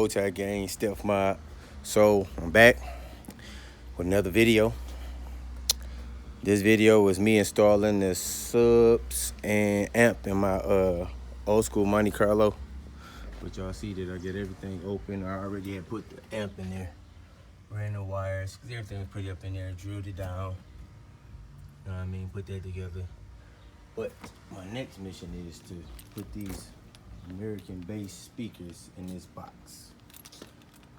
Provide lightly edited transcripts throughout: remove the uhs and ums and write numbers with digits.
Monte gang, Steph Mob. So I'm back with another video. This video was me installing the subs and amp in my old school Monte Carlo. But y'all see that I get everything open. I already had put the amp in there. Ran the wires, everything was pretty up in there, drilled it down. You know what I mean? Put that together. But my next mission is to put these American-based speakers in this box,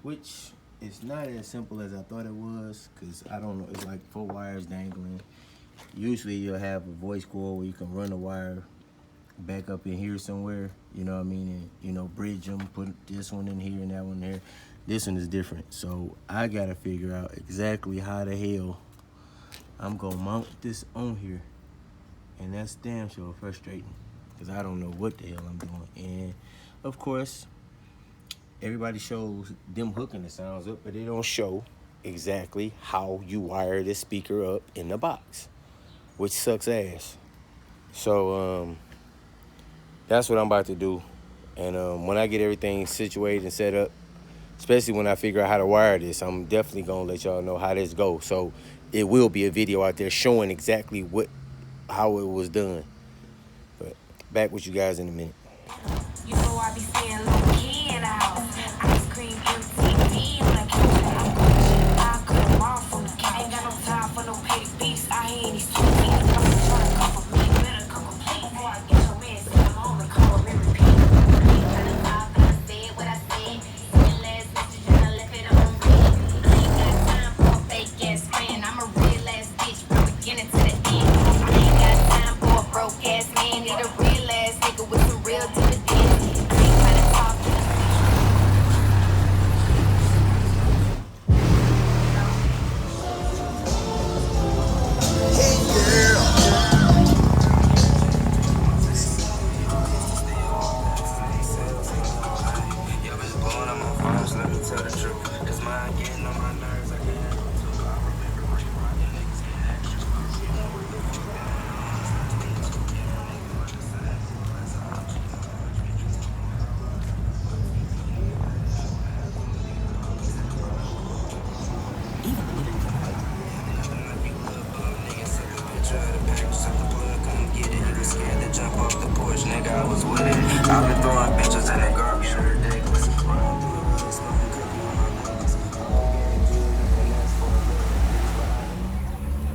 which is not as simple as I thought it was, because I don't know, it's like 4 wires dangling. Usually you'll have a voice coil where you can run a wire back up in here somewhere, you know what I mean, and bridge them, put this one in here and that one there. This one is different, so I gotta figure out exactly how the hell I'm gonna mount this on here. And that's damn sure frustrating, because I don't know what the hell I'm doing. And of course, everybody shows them hooking the sounds up, but they don't show exactly how you wire this speaker up in the box, which sucks ass. So that's what I'm about to do. And when I get everything situated and set up, especially when I figure out how to wire this, I'm definitely gonna let y'all know how this goes. So it will be a video out there showing exactly how it was done. But back with you guys in a minute. You know I be staying low key in the house. Ice cream, MTV on the couch. I cut them off from the couch. Ain't got no time for no petty beefs. I ain't these two things. I'm trying to come for me. Better come complete before I get your man. Say I'm on the call and repeat. I done lied, but I said what I said. Your last message and I left it on read. I ain't got time for a fake ass friend. I'm a real ass bitch from beginning to the end. I ain't got time for a broke ass man. Need a real ass nigga with some real dividends.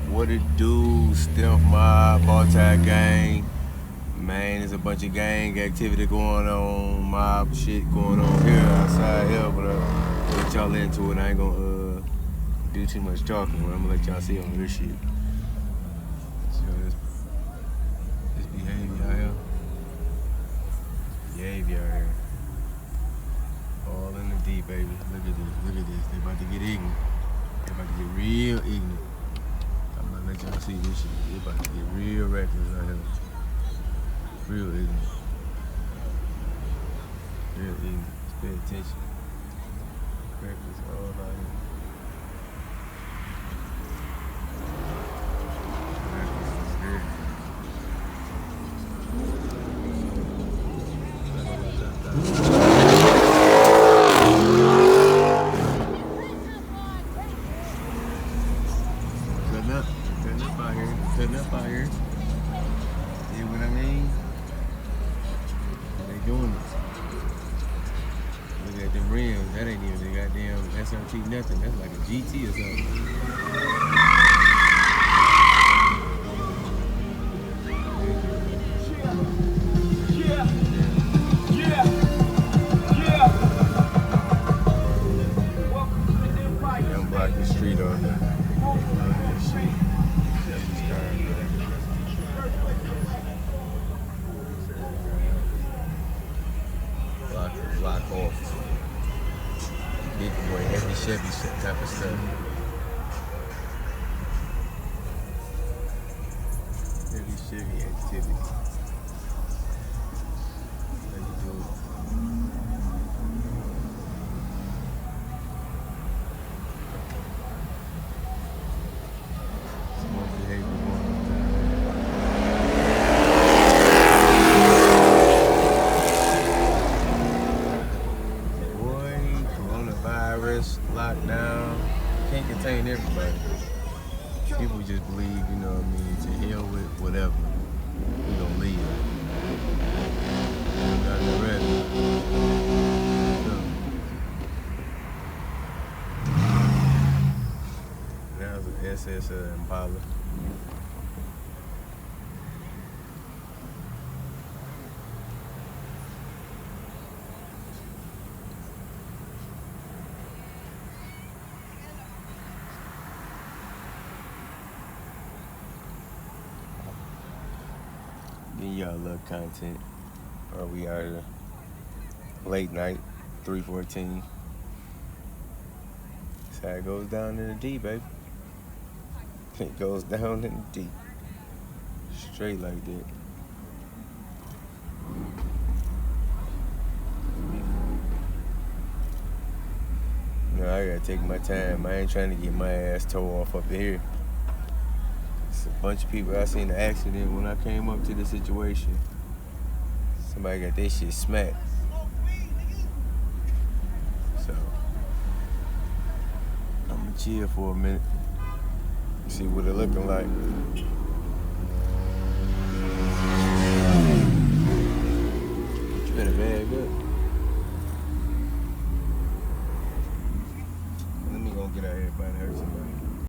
What it do, Steph Mob, Monte gang. Man, there's a bunch of gang activity going on, mob shit going on here, outside here, but I'll let y'all into it. I ain't gonna do too much talking, but I'm gonna let y'all see on this shit. So this behavior out here. Behavior out here. All in the deep, baby. Look at this. They about to get ignorant. They about to get real ignorant. I'm gonna let y'all see this shit. They about to get real reckless out here. Real ignorant. Real ignorant. Just pay attention. Reckless all out here. Cutting up out here. See what I mean? They doing this. Look at them rims. That ain't even the goddamn SRT nothing. That's like a GT or something. I'm blocking the street on that. Block off. Big boy, heavy Chevy type of stuff. Heavy Chevy activity. How you doing? Some more behavior going on there. Boy, virus, lockdown, can't contain everybody. People just believe, you know what I mean, to hell with whatever. We gonna leave. Nothing ready. That was an SS Impala. Give y'all a little content. We are late night, 3:14. That's how it goes down in the D, baby. It goes down in the D. Straight like that. You know, I gotta take my time. I ain't trying to get my ass towed off up here. It's a bunch of people. I seen the accident when I came up to the situation. Somebody got that shit smacked. So I'm gonna chill for a minute. See what it looking like.